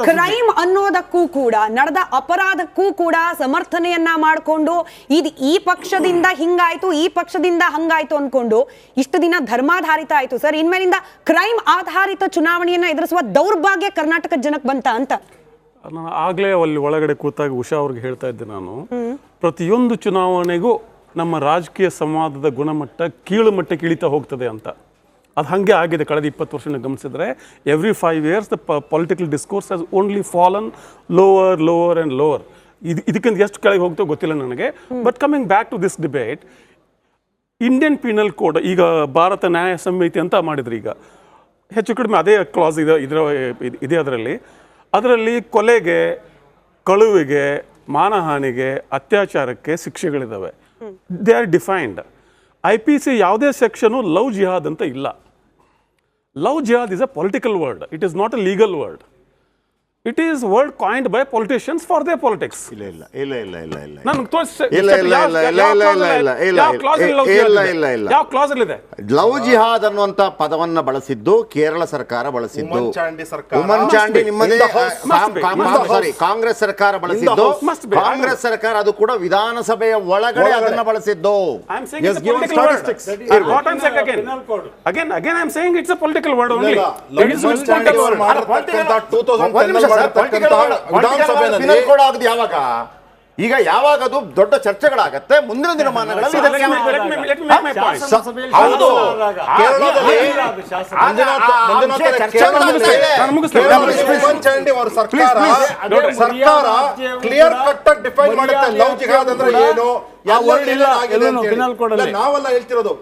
Crime ಅನ್ನೋದಕ್ಕೂ ಕೂಡ ನಡೆದ ಅಪರಾಧಕ್ಕೂ ಕೂಡ ಸಮರ್ಥನೆಯನ್ನ ಮಾಡಿಕೊಂಡು ಇದು ಈ ಪಕ್ಷದಿಂದ ಹಿಂಗಾಯ್ತು ಈ ಪಕ್ಷದಿಂದ ಹಂಗಾಯ್ತು ಅನ್ಕೊಂಡು ಇಷ್ಟು ದಿನ ಧರ್ಮಾಧಾರಿತ ಆಯ್ತು ಸರ್. ಇನ್ಮೇಲಿಂದ ಕ್ರೈಮ್ ಆಧಾರಿತ ಚುನಾವಣೆಯನ್ನ ಎದುರಿಸುವ ದೌರ್ಭಾಗ್ಯ ಕರ್ನಾಟಕದ ಜನಕ್ಕೆ ಬಂತ ಅಂತ ನಾನು ಆಗ್ಲೇ ಅಲ್ಲಿ ಒಳಗಡೆ ಕೂತಾಗ ಉಷಾ ಅವ್ರಿಗೆ ಹೇಳ್ತಾ ಇದ್ದೆ, ನಾನು ಪ್ರತಿಯೊಂದು ಚುನಾವಣೆಗೂ ನಮ್ಮ ರಾಜಕೀಯ ಸಂವಾದದ ಗುಣಮಟ್ಟ ಕೀಳು ಮಟ್ಟಕ್ಕೆ ಇಳಿತಾ ಹೋಗ್ತದೆ ಅಂತ. ಅದು ಹಾಗೆ ಆಗಿದೆ ಕಳೆದ 20 ವರ್ಷನ ಗಮನಿಸಿದ್ರೆ. Every 5 years the political discourse has only fallen lower and lower. ಇದಕ್ಕಿಂತ ಎಷ್ಟು ಕೆಳಗೆ ಹೋಗ್ತೋ ಗೊತ್ತಿಲ್ಲ ನನಗೆ. But coming back to this debate, Indian Penal Code ಈಗ ಭಾರತ ನ್ಯಾಯ ಸಂಹಿತೆ ಅಂತ ಮಾಡಿದ್ರು. ಈಗ ಹೆಚ್ಚು ಕಡಿಮೆ ಅದೇ ಕ್ಲಾಸ್ ಇದೆ ಅದರಲ್ಲಿ ಕೊಲೆಗೆ, ಕಳುವಿಗೆ, ಮಾನಹಾನಿಗೆ, ಅತ್ಯಾಚಾರಕ್ಕೆ ಶಿಕ್ಷೆಗಳಿದ್ದಾವೆ. They are defined. IPC ಯಾವುದೇ ಸೆಕ್ಷನು ಲವ್ ಜಿಹಾದ್ ಅಂತ ಇಲ್ಲ. ಲವ್ ಜಿಹಾದ್ is a political word, it is not a legal word. It is word coined by politicians for the politics. ಯಾವ ಕ್ಲಾಸ್ ಅಲ್ಲಿ ಇದೆ? ಲವ್ ಜಿಹಾದ್ ಅನ್ನುವಂತ ಪದವನ್ನ ಬಳಸಿದ್ದು ಕೇರಳ ಸರ್ಕಾರ ಬಳಸಿದ್ದು, ಉಮ್ಮನ್ಚಾಂಡಿ ನಿಮ್ಮದೇ ಕಾಂಗ್ರೆಸ್ ಸರ್ಕಾರ ಬಳಸಿದ್ದು, ಕಾಂಗ್ರೆಸ್ ಸರ್ಕಾರ ಅದು ಕೂಡ ವಿಧಾನಸಭೆಯ ಒಳಗಡೆ ಅದನ್ನ ಬಳಸಿದ್ದು. ಯಾವಾಗ ಈಗ ಯಾವಾಗ ಅದು ದೊಡ್ಡ ಚರ್ಚೆಗಳಾಗತ್ತೆ ಮುಂದಿನ ದಿನಮಾನಗಳಲ್ಲಿ. ಸರ್ಕಾರ ಕ್ಲಿಯರ್ ಕಟ್ ಆಗಿ ಡಿಫೈನ್ ಮಾಡುತ್ತೆ ಲವ್ ಜಿಹಾದ್ ಅಂದ್ರೆ ಏನು, ನಾವೆಲ್ಲ ಹೇಳ್ತಿರೋದು.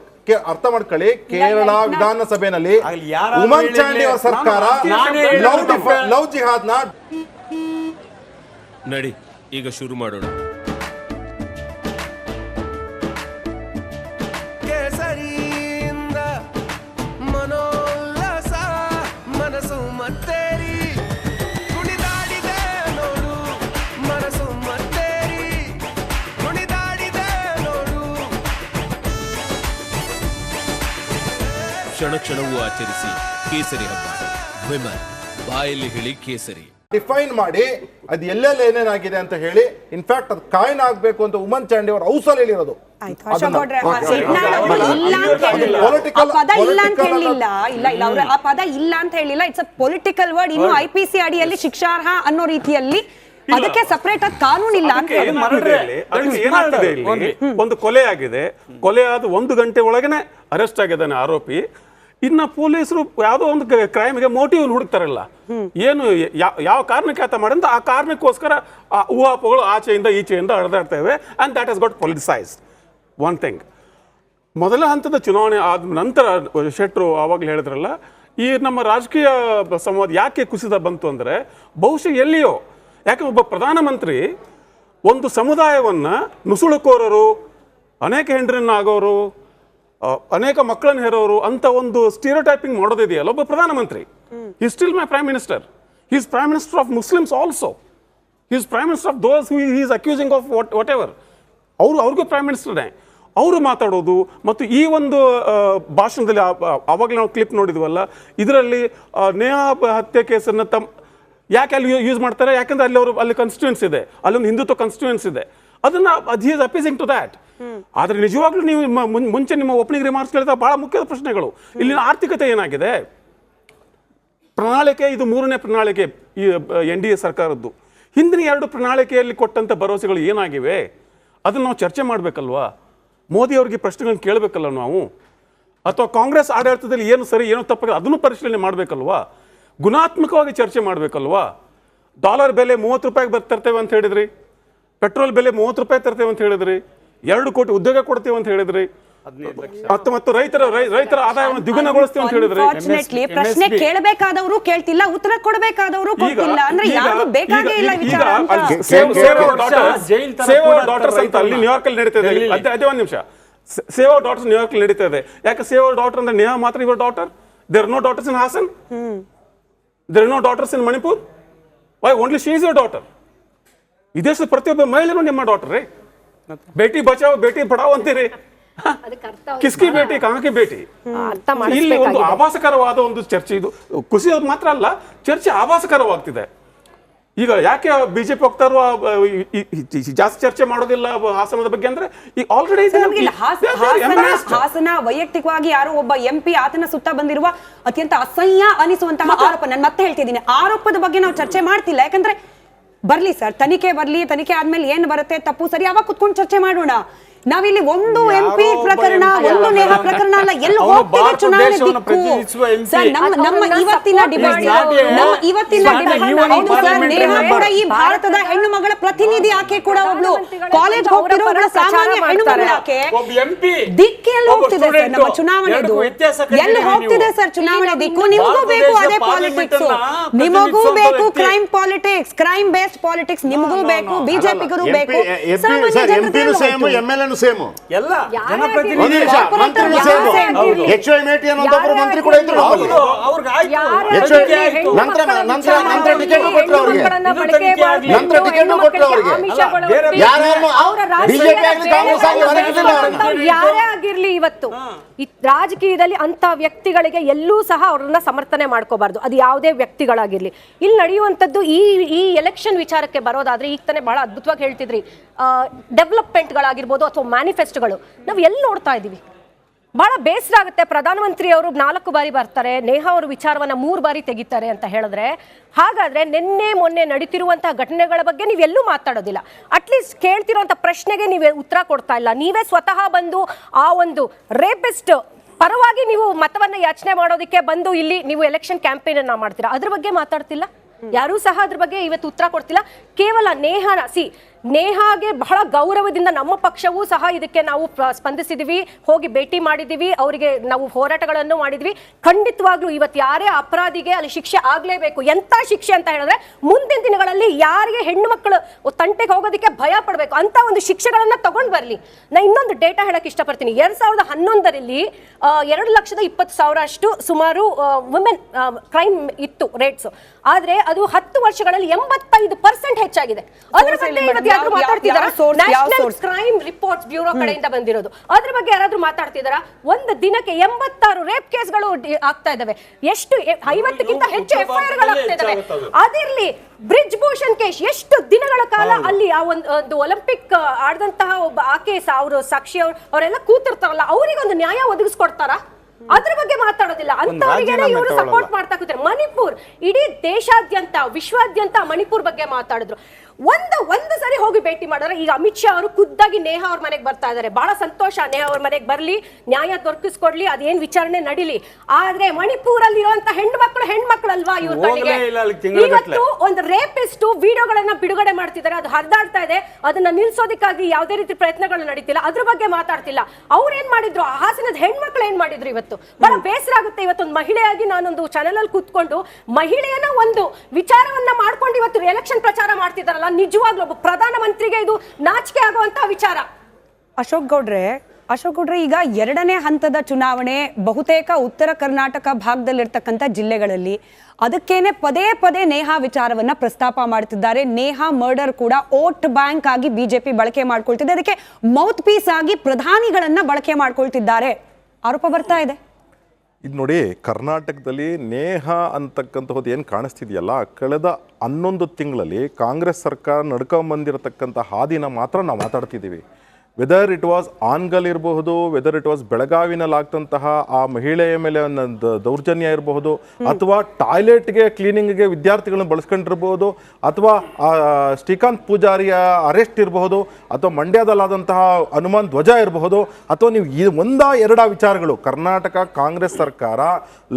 ಅರ್ಥ ಮಾಡ್ಕೊಳ್ಳಿ, ಕೇರಳ ವಿಧಾನಸಭೆಯಲ್ಲಿ ಉಮ್ಮನ್ಚಾಂಡಿ ಅವರ ಸರ್ಕಾರ ಲವ್ ಜಿಹಾದ್ ನ ನಡಿ ಈಗ ಶುರು ಮಾಡೋಣ. ಕೇಸರಿಯಿಂದ ಮನೋಲ್ಲಾಸ ಮನಸ್ಸು ಮತ್ತೇರಿ ಕುಣಿದಾಡಿದೆ ನೋಡು, ಮನಸ್ಸು ಮತ್ತೇರಿ ಕುಣಿದಾಡಿದೆ ನೋಡು. ಕ್ಷಣ ಕ್ಷಣವೂ ಆಚರಿಸಿ ಕೇಸರಿ ಹಬ್ಬ. ವಿಮಲ್ ಬಾಯಲ್ಲಿ ಹೇಳಿ ಕೇಸರಿ ಡಿಫೈನ್ ಮಾಡಿ ಅದು ಎಲ್ಲೆಲ್ಲ ಏನೇನಾಗಿದೆ ಅಂತ ಹೇಳಿ. ಇನ್ಫ್ಯಾಕ್ಟ್ ಅದು ಕಾಯಿನ್ ಆಗ್ಬೇಕು ಅಂತ ಉಮ್ಮನ್ಚಾಂಡಿ ಅವರು ಹೌಸಲ್ಲಿ ಹೇಳಿರೋದು. It's a political word. ಇನ್ನು IPC ಅಡಿಯಲ್ಲಿ ಶಿಕ್ಷಾರ್ಹ ಅನ್ನೋ ರೀತಿಯಲ್ಲಿ ಅದಕ್ಕೆ ಸಪರೇಟ್ ಆಗಿ ಕಾನೂನಿಲ್ಲ ಅಂತ ಹೇಳಿ. ಒಂದು ಕೊಲೆ ಆಗಿದೆ, ಕೊಲೆ ಆದ 1 ಗಂಟೆ ಒಳಗನೆ ಅರೆಸ್ಟ್ ಆಗಿದ್ದಾನೆ ಆರೋಪಿ. ಇನ್ನ ಪೊಲೀಸರು ಯಾವುದೋ ಒಂದು ಕ್ರೈಮ್ಗೆ ಮೋಟಿವ್ ಹುಡುಕ್ತಾರಲ್ಲ, ಏನು ಯಾವ ಕಾರಣಕ್ಕೆ ಆತ ಮಾಡಿದ ಆ ಕಾರಣಕ್ಕೋಸ್ಕರ ಊಹಾಪೋಗಳು ಆಚೆಯಿಂದ ಈಚೆಯಿಂದ ಹರಿದಾಡ್ತೇವೆ. And that has got politicised. One thing, ಮೊದಲ ಹಂತದ ಚುನಾವಣೆ ಆದ ನಂತರ ಶೆಟ್ರು ಆವಾಗಲೇ ಹೇಳಿದ್ರಲ್ಲ, ಈ ನಮ್ಮ ರಾಜಕೀಯ ಸಂವಾದ ಯಾಕೆ ಕುಸಿತ ಬಂತು ಅಂದರೆ ಬಹುಶಃ ಎಲ್ಲಿಯೋ, ಯಾಕೆ ಒಬ್ಬ ಪ್ರಧಾನಮಂತ್ರಿ ಒಂದು ಸಮುದಾಯವನ್ನು ನುಸುಳುಕೋರರು, ಅನೇಕ ಹೆಂಡ್ರನ್ನಾಗೋರು, ಅನೇಕ ಮಕ್ಕಳನ್ನು ಹೇರೋರು ಅಂತ ಒಂದು ಸ್ಟೀರಿಯೋಟೈಪಿಂಗ್ ಮಾಡೋದಿದೆಯಲ್ಲ ಒಬ್ಬ ಪ್ರಧಾನಮಂತ್ರಿ. He still my prime minister. He is prime minister of Muslims also. He is prime minister of those who he is accusing of whatever. ಅವ್ರಿಗೂ ಪ್ರೈಮ್ ಮಿನಿಸ್ಟರ್ನೇ. ಅವರು ಮಾತಾಡೋದು ಮತ್ತು ಈ ಒಂದು ಭಾಷಣದಲ್ಲಿ ಆವಾಗಲೇ ನಾವು ಕ್ಲಿಪ್ ನೋಡಿದ್ವಲ್ಲ, ಇದರಲ್ಲಿ ನೇಹಾ ಹತ್ಯೆ ಕೇಸನ್ನು ಯಾಕೆ ಅಲ್ಲಿ ಯೂಸ್ ಮಾಡ್ತಾರೆ? ಯಾಕಂದ್ರೆ ಅಲ್ಲಿ ಕಾನ್ಸ್ಟಿಟ್ಯೂನ್ಸ್ ಇದೆ, ಅಲ್ಲೊಂದು ಹಿಂದುತ್ವ ಕಾನ್ಸ್ಟಿಟ್ಯೂನ್ಸ್ ಇದೆ. ಅದನ್ನ ಹಿ ಇಸ್ ಅಪೀಸಿಂಗ್ ಟು ದ್ಯಾಟ್. ಆದರೆ ನಿಜವಾಗ್ಲೂ ನೀವು ಮುಂಚೆ ನಿಮ್ಮ ಓಪನಿಂಗ್ ರಿಮಾರ್ಕ್ಸ್ ಕೇಳಿದ ಬಹಳ ಮುಖ್ಯದ ಪ್ರಶ್ನೆಗಳು. ಇಲ್ಲಿನ ಆರ್ಥಿಕತೆ ಏನಾಗಿದೆ? ಪ್ರಣಾಳಿಕೆ ಇದು 3ನೇ ಪ್ರಣಾಳಿಕೆ ಈ NDA ಸರ್ಕಾರದ್ದು. ಹಿಂದಿನ 2 ಪ್ರಣಾಳಿಕೆಯಲ್ಲಿ ಕೊಟ್ಟಂತ ಭರವಸೆಗಳು ಏನಾಗಿವೆ ಅದನ್ನು ನಾವು ಚರ್ಚೆ ಮಾಡಬೇಕಲ್ವಾ? ಮೋದಿ ಅವರಿಗೆ ಪ್ರಶ್ನೆಗಳನ್ನ ಕೇಳಬೇಕಲ್ಲ ನಾವು? ಅಥವಾ ಕಾಂಗ್ರೆಸ್ ಆಡಳಿತದಲ್ಲಿ ಏನು ಸರಿ ಏನು ತಪ್ಪಾಗಿದೆ ಅದನ್ನು ಪರಿಶೀಲನೆ ಮಾಡಬೇಕಲ್ವಾ? ಗುಣಾತ್ಮಕವಾಗಿ ಚರ್ಚೆ ಮಾಡಬೇಕಲ್ವಾ? ಡಾಲರ್ ಬೆಲೆ 30 ರೂಪಾಯಿಗೆ ತರ್ತೇವೆ ಅಂತ ಹೇಳಿದ್ರಿ, ಪೆಟ್ರೋಲ್ ಬೆಲೆ 30 ರೂಪಾಯಿ ತರ್ತೇವೆ ಅಂತ ಹೇಳಿದ್ರಿ, 2 ಕೋಟಿ ಉದ್ಯೋಗ ಕೊಡ್ತೇವೆ ಅಂತ ಹೇಳಿದ್ರಿ, ಮತ್ತು ರೈತರ ಆದಾಯವನ್ನು ದ್ವಿಗುಣಗೊಳಿಸ್ತೀವಿ ಅಂತ ಹೇಳಿದ್ರಿ. ಪ್ರಶ್ನೆ ಕೇಳಬೇಕಾದವರು ಕೇಳ್ತಿಲ್ಲ, ಉತ್ತರ ಕೊಡಬೇಕಾದವರು ಕೊಡ್ತಿಲ್ಲ. ಅಂದ್ರೆ ಯಾರು ಬೇಕಾಗೇ ಇಲ್ಲ ವಿಚಾರ. ಸೇವ್ ಅವರ್ ಡಾಟರ್ಸ್ ಅಂತ ಅಲ್ಲಿ ನ್ಯೂಯಾರ್ಕ್ ಅಲ್ಲಿ ನಡೀತಾ ಇದೆ. ಅದೇ ಒಂದು ನಿಮಿಷ, ಸೇವ್ ಅವರ್ ಡಾಟರ್ಸ್ ನ್ಯೂಯಾರ್ಕ್ ಅಲ್ಲಿ ನಡೀತಾ ಇದೆ. ಯಾಕೆ ಸೇವ್ ಅವರ್ ಡಾಟರ್ ಅಂದ್ರೆ ನೇಹಾ ಮಾತ್ರ ಇವರ್ daughter? There are no daughters in Hassan, there are no daughters in Manipur. Why only she is your daughter? ಈ ದೇಶದ ಪ್ರತಿಯೊಬ್ಬ ಮಹಿಳೆನೂ ನಿಮ್ಮ ಡಾಟರ್ ರೀ. ಬೇಟಿ ಬಚಾವ್ ಬೇಟಿ ಪಡಾವ್ ಅಂತೀರಿ, ಕಿಸ್ಕಿ ಬೇಟಿ ಕಾಂಕಿ ಬೇಟಿ. ಇಲ್ಲಿ ಒಂದು ಆಭಾಸಕರವಾದ ಒಂದು ಚರ್ಚೆ, ಇದು ಕುಸಿಯೋದು ಮಾತ್ರ ಅಲ್ಲ, ಚರ್ಚೆ ಆಭಾಸಕರವಾಗ್ತಿದೆ. ಈಗ ಯಾಕೆ ಬಿಜೆಪಿ ಹೋಗ್ತಾರೋ ಜಾಸ್ತಿ ಚರ್ಚೆ ಮಾಡೋದಿಲ್ಲ ಹಾಸನದ ಬಗ್ಗೆ ಅಂದ್ರೆ ಈ ಆಲ್ರೆಡಿ ಹಾಸನ ವೈಯಕ್ತಿಕವಾಗಿ ಯಾರೋ ಒಬ್ಬ MP ಆತನ ಸುತ್ತ ಬಂದಿರುವ ಅತ್ಯಂತ ಅಸಹ್ಯ ಅನಿಸುವಂತಹ ಆರೋಪ, ನಾನು ಮತ್ತೆ ಹೇಳ್ತಿದ್ದೀನಿ, ಆರೋಪದ ಬಗ್ಗೆ ನಾವು ಚರ್ಚೆ ಮಾಡ್ತಿಲ್ಲ. ಯಾಕಂದ್ರೆ ಬರ್ಲಿ ಸರ್, ತನಿಖೆ ಬರ್ಲಿ, ತನಿಖೆ ಆದ್ಮೇಲೆ ಏನ್ ಬರುತ್ತೆ ತಪ್ಪು ಸರಿ ಅವಾಗ ಕುತ್ಕೊಂಡು ಚರ್ಚೆ ಮಾಡೋಣ. ನಾವಿಲ್ಲಿ ಒಂದು MP ಪ್ರಕರಣ, ಒಂದು ನೇಹಾ ಪ್ರಕರಣ ಅಲ್ಲ, ಎಲ್ಲಿ ಹೋಗ್ತಿದೆ ಚುನಾವಣೆ ದಿಕ್ಕು ಸರ್. ನಮ್ಮ ಇವತ್ತಿನ ಡಿಬೇಟ್ ಹೌದು ಸರ್, ನೇಹಾ ಕೂಡ ಈ ಭಾರತದ ಹೆಣ್ಣು ಮಗಳ ಪ್ರತಿನಿಧಿ, ಆಕೆ ಕೂಡ ಒಬ್ಳು ಕಾಲೇಜ್ ಹೋಗ್ತಿರೋ ಸಾಮಾನ್ಯ ಹೆಣ್ಣು ಮಗಳ ಆಕೆ. ದಿಕ್ಕು ಎಲ್ಲಿ ಹೋಗ್ತಿದೆ ಸರ್ ನಮ್ಮ ಚುನಾವಣೆದು? ಎಲ್ಲಿ ಹೋಗ್ತಿದೆ ಸರ್ ಚುನಾವಣೆ ದಿಕ್ಕು? ನಿಮಗೂ ಬೇಕು ಅದೇ ಪಾಲಿಟಿಕ್ಸ್, ನಿಮಗೂ ಬೇಕು crime politics, crime based politics ನಿಮಗೂ ಬೇಕು, ಬಿಜೆಪಿಗರು ಬೇಕು, ಸಾಮಾನ್ಯ ಜನತೆ ಸೇಮ್ ಎಲ್ಲ ಜನಪ್ರತಿನಿಧಿ HYMT ಅನ್ನೋದೊಬ್ಬರು ಮಂತ್ರಿ ಕೂಡ ಇದ್ರು. ನಂತರ ಟಿಕೆಟ್ ಕೊಟ್ಟರು ಅವರಿಗೆ, ನಂತರ ಟಿಕೆಟ್ ಕೊಟ್ಟರು ಅವರಿಗೆ. ಯಾರೇ ಆಗಿರ್ಲಿ ಇವತ್ತು ರಾಜಕೀಯದಲ್ಲಿ ಅಂತ ವ್ಯಕ್ತಿಗಳಿಗೆ ಎಲ್ಲೂ ಸಹ ಅವ್ರನ್ನ ಸಮರ್ಥನೆ ಮಾಡ್ಕೋಬಾರ್ದು, ಅದು ಯಾವುದೇ ವ್ಯಕ್ತಿಗಳಾಗಿರ್ಲಿ. ಇಲ್ಲಿ ನಡೆಯುವಂಥದ್ದು ಈ ಎಲೆಕ್ಷನ್ ವಿಚಾರಕ್ಕೆ ಬರೋದಾದ್ರೆ, ಈಗ ತಾನೇ ಬಹಳ ಅದ್ಭುತವಾಗಿ ಹೇಳ್ತಿದ್ರಿ, ಡೆವಲಪ್ಮೆಂಟ್ಗಳಾಗಿರ್ಬೋದು ಅಥವಾ ಮ್ಯಾನಿಫೆಸ್ಟೋಗಳು ನಾವು ಎಲ್ಲಿ ನೋಡ್ತಾ ಇದ್ದೀವಿ. ಬಹಳ ಬೇಸರ ಆಗುತ್ತೆ. ಪ್ರಧಾನಮಂತ್ರಿ ಅವರು 4 ಬಾರಿ ಬರ್ತಾರೆ, ನೇಹಾ ಅವರು ವಿಚಾರವನ್ನ 3 ಬಾರಿ ತೆಗಿತಾರೆ ಅಂತ ಹೇಳಿದ್ರೆ, ಹಾಗಾದ್ರೆ ನಿನ್ನೆ ಮೊನ್ನೆ ನಡೀತಿರುವಂತಹ ಘಟನೆಗಳ ಬಗ್ಗೆ ನೀವೆಲ್ಲೂ ಮಾತಾಡೋದಿಲ್ಲ. ಅಟ್ಲೀಸ್ಟ್ ಕೇಳ್ತಿರುವಂತ ಪ್ರಶ್ನೆಗೆ ನೀವೇ ಉತ್ತರ ಕೊಡ್ತಾ ಇಲ್ಲ. ನೀವೇ ಸ್ವತಃ ಬಂದು ಆ ಒಂದು ರೇಪಿಸ್ಟ್ ಪರವಾಗಿ ನೀವು ಮತವನ್ನ ಯಾಚನೆ ಮಾಡೋದಕ್ಕೆ ಬಂದು ಇಲ್ಲಿ ನೀವು ಎಲೆಕ್ಷನ್ ಕ್ಯಾಂಪೇನ್ ಅನ್ನ ಮಾಡ್ತೀರಾ, ಅದ್ರ ಬಗ್ಗೆ ಮಾತಾಡ್ತಿಲ್ಲ ಯಾರೂ ಸಹ. ಅದ್ರ ಬಗ್ಗೆ ಇವತ್ತು ಉತ್ತರ ಕೊಡ್ತಿಲ್ಲ. ಕೇವಲ ನೇಹಾಗೆ ಬಹಳ ಗೌರವದಿಂದ ನಮ್ಮ ಪಕ್ಷವೂ ಸಹ ಇದಕ್ಕೆ ನಾವು ಸ್ಪಂದಿಸಿದ್ವಿ, ಹೋಗಿ ಭೇಟಿ ಮಾಡಿದೀವಿ, ಅವರಿಗೆ ನಾವು ಹೋರಾಟಗಳನ್ನು ಮಾಡಿದ್ವಿ. ಖಂಡಿತವಾಗ್ಲೂ ಇವತ್ತು ಯಾರೇ ಅಪರಾಧಿಗೆ ಅಲ್ಲಿ ಶಿಕ್ಷೆ ಆಗ್ಲೇಬೇಕು. ಎಂತ ಶಿಕ್ಷೆ ಅಂತ ಹೇಳಿದ್ರೆ, ಮುಂದಿನ ದಿನಗಳಲ್ಲಿ ಯಾರಿಗೆ ಹೆಣ್ಣು ಮಕ್ಕಳು ತಂಟೆಗೆ ಹೋಗೋದಕ್ಕೆ ಭಯ ಪಡಬೇಕು ಅಂತ ಒಂದು ಶಿಕ್ಷೆಗಳನ್ನ ತಗೊಂಡ್ ಬರ್ಲಿ. ನಾ ಇನ್ನೊಂದು ಡೇಟಾ ಹೇಳಕ್ ಇಷ್ಟಪಡ್ತೀನಿ. 2011ರಲ್ಲಿ 2,20,000 ಅಷ್ಟು ಸುಮಾರು ವುಮೆನ್ ಕ್ರೈಮ್ ಇತ್ತು ರೇಟ್ಸ್. ಆದ್ರೆ ಅದು 10 ವರ್ಷಗಳಲ್ಲಿ 85% ಹೆಚ್ಚಾಗಿದೆ. ಅದ್ರ ಬಗ್ಗೆ ಯಾರಾದ್ರೂ ಮಾತಾಡ್ತಿದಾರಾ? ನ್ಯಾಷನಲ್ ಕ್ರೈಮ್ ರಿಪೋರ್ಟ್ಸ್ ಬ್ಯೂರೋ ಕಡೆಯಿಂದ ಬಂದಿರೋದು. ಅದ್ರ ಬಗ್ಗೆ ಯಾರಾದ್ರೂ ಮಾತಾಡ್ತಿದಾರಾ? ಒಂದು ದಿನಕ್ಕೆ 86 ರೇಪ್ ಕೇಸ್ಗಳು ಆಗ್ತಾ ಇದಾವೆ. ಎಷ್ಟು 50ಕ್ಕಿಂತ ಹೆಚ್ಚು FIR ಗಳು ಆಗ್ತಾ ಇದಾವೆ. ಅದಿರ್ಲಿ, ಬ್ರಿಜ್ ಭೂಷಣ್ ಕೇಸ್ ಎಷ್ಟು ದಿನಗಳ ಕಾಲ ಅಲ್ಲಿ ಆ ಒಂದು ಒಲಿಂಪಿಕ್ ಆಡಿದಂತಹ ಒಬ್ಬ ಆಕೆ ಅವರು ಸಾಕ್ಷಿ ಅವರೆಲ್ಲ ಕೂತಿರ್ತಾರಲ್ಲ, ಅವರಿಗೊಂದು ನ್ಯಾಯ ಒದಗಿಸ್ಕೊಡ್ತಾರಾ? ಅದ್ರ ಬಗ್ಗೆ ಮಾತಾಡೋದಿಲ್ಲ. ಅಂತವರಿಗೆ ಇವರು ಸಪೋರ್ಟ್ ಮಾಡ್ತಾ ಕೂತಾರೆ. ಮಣಿಪುರ್ ಇಡೀ ದೇಶಾದ್ಯಂತ ವಿಶ್ವಾದ್ಯಂತ ಮಣಿಪುರ್ ಬಗ್ಗೆ ಮಾತಾಡಿದ್ರು. ಒಂದು ಸರಿ ಹೋಗಿ ಭೇಟಿ ಮಾಡಿದ್ರೆ, ಈಗ ಅಮಿತ್ ಶಾ ಅವರು ಖುದ್ದಾಗಿ ನೇಹಾ ಅವ್ರ ಮನೆಗೆ ಬರ್ತಾ ಇದಾರೆ. ಬಹಳ ಸಂತೋಷ, ನೇಹಾ ಅವ್ರ ಮನೆಗೆ ಬರ್ಲಿ, ನ್ಯಾಯ ದೊರಕಿಸ್ಕೊಡ್ಲಿ, ಅದೇನ್ ವಿಚಾರಣೆ ನಡೀಲಿ. ಆದ್ರೆ ಮಣಿಪುರಲ್ಲಿ ಇರುವಂತ ಹೆಣ್ಮಕ್ಳು ಅಲ್ವಾ ಇವ್ರ ಕಡೆಗೆ ಇವತ್ತು ಒಂದು ರೇಪಿಸ್ಟ್ ವಿಡಿಯೋಗಳನ್ನ ಬಿಡುಗಡೆ ಮಾಡ್ತಿದ್ದಾರೆ, ಅದು ಹರಿದಾಡ್ತಾ ಇದೆ. ಅದನ್ನ ನಿಲ್ಸೋದಕ್ಕಾಗಿ ಯಾವುದೇ ರೀತಿ ಪ್ರಯತ್ನಗಳು ನಡೀತಿಲ್ಲ. ಅದ್ರ ಬಗ್ಗೆ ಮಾತಾಡ್ತಿಲ್ಲ. ಅವ್ರು ಏನ್ ಮಾಡಿದ್ರು, ಹಾಸನದ ಹೆಣ್ಮಕ್ಳು ಏನ್ ಮಾಡಿದ್ರು? ಇವತ್ತು ಬಹಳ ಬೇಸರ ಆಗುತ್ತೆ. ಇವತ್ತೊಂದು ಮಹಿಳೆಯಾಗಿ ನಾನೊಂದು ಚಾನೆಲ್ ಅಲ್ಲಿ ಕೂತ್ಕೊಂಡು ಮಹಿಳೆಯನ್ನ ಒಂದು ವಿಚಾರವನ್ನ ಮಾಡ್ಕೊಂಡು ಇವತ್ತು ಎಲೆಕ್ಷನ್ ಪ್ರಚಾರ ಮಾಡ್ತಿದ್ದಾರಲ್ಲ, ನಿಜವಾಗ್ಲೂ ಒಬ್ಬ ಪ್ರಧಾನಮಂತ್ರಿಗೆ ಇದು ನಾಚಿಕೆ ಆಗುವಂತ ವಿಚಾರ. ಅಶೋಕ್ ಗೌಡ್ರೆ, ಈಗ 2ನೇ ಹಂತದ ಚುನಾವಣೆ ಬಹುತೇಕ ಉತ್ತರ ಕರ್ನಾಟಕ ಭಾಗದಲ್ಲಿರ್ತಕ್ಕಂಥ ಜಿಲ್ಲೆಗಳಲ್ಲಿ, ಅದಕ್ಕೇನೆ ಪದೇ ನೇಹಾ ವಿಚಾರವನ್ನ ಪ್ರಸ್ತಾಪ ಮಾಡ್ತಿದ್ದಾರೆ. ನೇಹಾ ಮರ್ಡರ್ ಕೂಡ ವೋಟ್ ಬ್ಯಾಂಕ್ ಆಗಿ ಬಿಜೆಪಿ ಬಳಕೆ ಮಾಡ್ಕೊಳ್ತಿದೆ, ಅದಕ್ಕೆ ಮೌತ್ ಪೀಸ್ ಆಗಿ ಪ್ರಧಾನಿಗಳನ್ನ ಬಳಕೆ ಮಾಡ್ಕೊಳ್ತಿದ್ದಾರೆ ಆರೋಪ ಬರ್ತಾ ಇದೆ. ಇದು ನೋಡಿ, ಕರ್ನಾಟಕದಲ್ಲಿ ನೇಹಾ ಅಂತಕ್ಕಂಥದ್ದು ಏನು ಕಾಣಿಸ್ತಿದೆಯಲ್ಲ, ಕಳೆದ 11 ತಿಂಗಳಲ್ಲಿ ಕಾಂಗ್ರೆಸ್ ಸರ್ಕಾರ ನಡ್ಕೊಂಬಂದಿರತಕ್ಕಂಥ ಹಾದಿನ ಮಾತ್ರ ನಾವು ಮಾತಾಡ್ತಿದ್ದೀವಿ. ವೆದರ್ ಇಟ್ ವಾಸ್ ಆನ್ಗಲ್ ಇರಬಹುದು, ವೆದರ್ ಇಟ್ ವಾಸ್ ಬೆಳಗಾವಿನಲ್ಲಿ ಆಗ್ತಂತಹ ಆ ಮಹಿಳೆಯ ಮೇಲೆ ದೌರ್ಜನ್ಯ ಇರಬಹುದು, ಅಥವಾ ಟಾಯ್ಲೆಟ್ಗೆ ಕ್ಲೀನಿಂಗ್ಗೆ ವಿದ್ಯಾರ್ಥಿಗಳನ್ನ ಬಳಸ್ಕೊಂಡಿರ್ಬೋದು, ಅಥವಾ ಶ್ರೀಕಾಂತ್ ಪೂಜಾರಿಯ ಅರೆಸ್ಟ್ ಇರಬಹುದು, ಅಥವಾ ಮಂಡ್ಯದಲ್ಲಾದಂತಹ ಹನುಮಾನ್ ಧ್ವಜ ಇರಬಹುದು, ಅಥವಾ ನೀವು ಈ 1-2 ವಿಚಾರಗಳು ಕರ್ನಾಟಕ ಕಾಂಗ್ರೆಸ್ ಸರ್ಕಾರ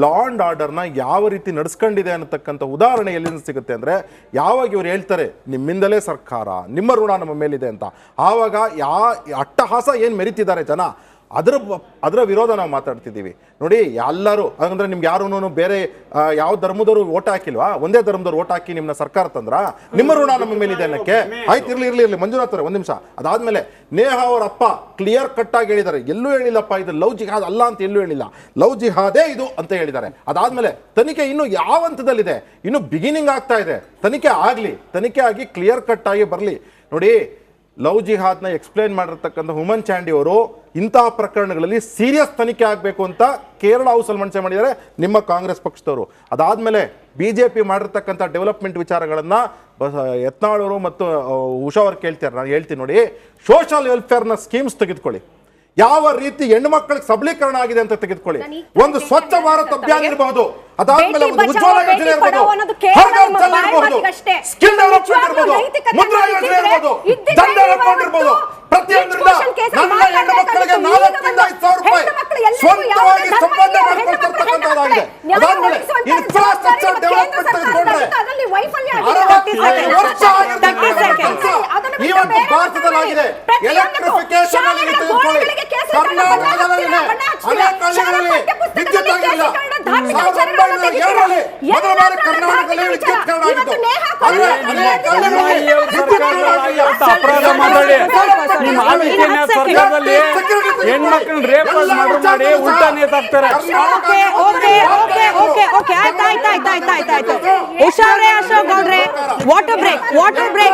ಲಾ ಆ್ಯಂಡ್ ಆರ್ಡರ್ನ ಯಾವ ರೀತಿ ನಡೆಸ್ಕೊಂಡಿದೆ ಅನ್ನತಕ್ಕಂಥ ಉದಾಹರಣೆ ಎಲ್ಲಿಂದ ಸಿಗುತ್ತೆ ಅಂದರೆ, ಯಾವಾಗ ಇವ್ರು ಹೇಳ್ತಾರೆ ನಿಮ್ಮಿಂದಲೇ ಸರ್ಕಾರ, ನಿಮ್ಮ ಋಣ ನಮ್ಮ ಮೇಲಿದೆ ಅಂತ, ಆವಾಗ ಅಟ್ಟಹಾಸ ಏನು ಮೆರಿತಿದ್ದಾರೆ ಜನ, ಅದರ ವಿರೋಧ ನಾವು ಮಾತಾಡ್ತಿದ್ದೀವಿ. ನೋಡಿ, ಎಲ್ಲರೂ ಅಂದರೆ ನಿಮ್ಗೆ ಯಾರೂ ಬೇರೆ ಯಾವ ಧರ್ಮದವರು ಓಟ್ ಹಾಕಿಲ್ವಾ? ಒಂದೇ ಧರ್ಮದವ್ರು ಓಟ್ ಹಾಕಿ ನಿಮ್ಮನ್ನ ಸರ್ಕಾರ ತಂದ್ರ? ನಿಮ್ಮ ಋಣ ನಮ್ಮ ಮೇಲಿದೆ ಅನ್ನಕ್ಕೆ ಆಯ್ತು, ಇರ್ಲಿ ಮಂಜುನಾಥ್ ಅವರೇ 1 ನಿಮಿಷ. ಅದಾದ್ಮೇಲೆ ನೇಹಾ ಅವರ ಅಪ್ಪ ಕ್ಲಿಯರ್ ಕಟ್ ಆಗಿ ಹೇಳಿದ್ದಾರೆ, ಎಲ್ಲೂ ಹೇಳಿಲ್ಲಪ್ಪ ಇದು ಲವ್ ಜಿಹಾದ್ ಅಲ್ಲ ಅಂತ, ಎಲ್ಲೂ ಹೇಳಿಲ್ಲ, ಲವ್ ಜಿಹಾದೇ ಇದು ಅಂತ ಹೇಳಿದ್ದಾರೆ. ಅದಾದ್ಮೇಲೆ ತನಿಖೆ ಇನ್ನು ಯಾವ ಹಂತದಲ್ಲಿದೆ? ಇನ್ನು ಬಿಗಿನಿಂಗ್ ಆಗ್ತಾ ಇದೆ. ತನಿಖೆ ಆಗಿ ಕ್ಲಿಯರ್ ಕಟ್ ಆಗಿ ಬರಲಿ. ನೋಡಿ, ಲವ್ ಜಿಹಾದ್ನ ಎಕ್ಸ್ಪ್ಲೈನ್ ಮಾಡಿರ್ತಕ್ಕಂಥ ಹುಮನ್ ಚಾಂಡಿ ಅವರು ಇಂತಹ ಪ್ರಕರಣಗಳಲ್ಲಿ ಸೀರಿಯಸ್ ತನಿಖೆ ಆಗಬೇಕು ಅಂತ ಕೇರಳ ಹೌಸಲ್ಲಿ ಮಂಡನೆ ಮಾಡಿದ್ದಾರೆ ನಿಮ್ಮ ಕಾಂಗ್ರೆಸ್ ಪಕ್ಷದವರು. ಅದಾದ್ಮೇಲೆ ಬಿಜೆಪಿ ಮಾಡಿರ್ತಕ್ಕಂಥ ಡೆವಲಪ್ಮೆಂಟ್ ವಿಚಾರಗಳನ್ನ ಯತ್ನಾಳ್ ಅವರು ಮತ್ತು ಉಷಾ ಅವರು ಕೇಳ್ತಾರೆ. ನಾನು ಹೇಳ್ತೀನಿ ನೋಡಿ, ಸೋಷಿಯಲ್ ವೆಲ್ಫೇರ್ನ ಸ್ಕೀಮ್ಸ್ ತೆಗೆದುಕೊಳ್ಳಿ, ಯಾವ ರೀತಿ ಹೆಣ್ಣುಮಕ್ಕಳಿಗೆ ಸಬಲೀಕರಣ ಆಗಿದೆ ಅಂತ ತೆಗೆದುಕೊಳ್ಳಿ. ಒಂದು ಸ್ವಚ್ಛ ಭಾರತ್ ಅಭಿಯಾನ ಇರಬಹುದು, ಅದಾದ್ಮೇಲೆ ಒಂದು ಉಜ್ವಲ ಯೋಜನೆ ಇರಬಹುದು, ಹರ್ ಘರ್ ಜಲ್ ಇರಬಹುದು, ಸ್ಕಿಲ್ ಡೆವಲಪ್ಮೆಂಟ್ ಇರಬಹುದು, ಮುದ್ರಾ ಯೋಜನೆ ಇರಬಹುದು, ಜನ್ಧನ್ ಅಕೌಂಟ್ ಇರಬಹುದು. ಪ್ರತಿಯೊಂದರಿಂದ ನನ್ನ ಹೆಣ್ಣು ಮಕ್ಕಳಿಗೆ 4 ರಿಂದ 5 ಸಾವಿರ ರೂಪಾಯಿ ಸ್ವಂತವಾಗಿ ಸಂಪಾದನೆ ಮಾಡ್ಕೊಳ್ತಿರ್ತಕ್ಕಂಥದ್ದಾಗಿದೆ. ಅದಾದ್ಮೇಲೆ ಇನ್ಫ್ರಾಸ್ಟ್ರಕ್ಚರ್ ಡೆವಲಪ್ಮೆಂಟ್ ತೆಗೆದುಕೊಂಡ್ರೆ 65 ವರ್ಷ ಇವತ್ತು ಭಾರತದಲ್ಲಾಗಿದೆ. ಎಲೆಕ್ಟ್ರಿಫಿಕೇಶನ್ ಅಲ್ಲಿ ತೆಗೆದುಕೊಳ್ಳಿ, ಕರ್ನಾಟಕದಲ್ಲಿ ಅನೇಕ ಹಳ್ಳಿಗಳಲ್ಲಿ ವಿದ್ಯುತ್ ಆಗಿಲ್ಲ. 1907ರಲ್ಲಿ ಮೊದಲ ಬಾರಿ ಕರ್ನಾಟಕದಲ್ಲಿ ವಿದ್ಯುತ್ಕರಣ ಆಗಿತ್ತು. ಆದ್ರೆ ಅನೇಕ ಹಳ್ಳಿಗಳಲ್ಲಿ ವಿದ್ಯುತ್ಕರಣ ಆಗಿಲ್ಲ. ಅಪರಾಧ ಮಾಡಿ ನಿಮ್ಮ ಆಳ್ವಿಕೆಯ ಸರ್ಕಾರದಲ್ಲಿ ಹೆಣ್ಮಕ್ಳನ್ನ ರೇಪ್ ಮಾಡಿ ಉಲ್ಟಾ ನೇತಾಕ್ತಾರೆ. ಆಯ್ತಾಯ್ತಾಯ್ತಾಯ್ತಾಯ್ತಾಯ್ತು. ಉಷಾ ಅವರೇ, ಅಶೋಕ್ ಗೌಡ್ರೆ, ವಾಟರ್ ಬ್ರೇಕ್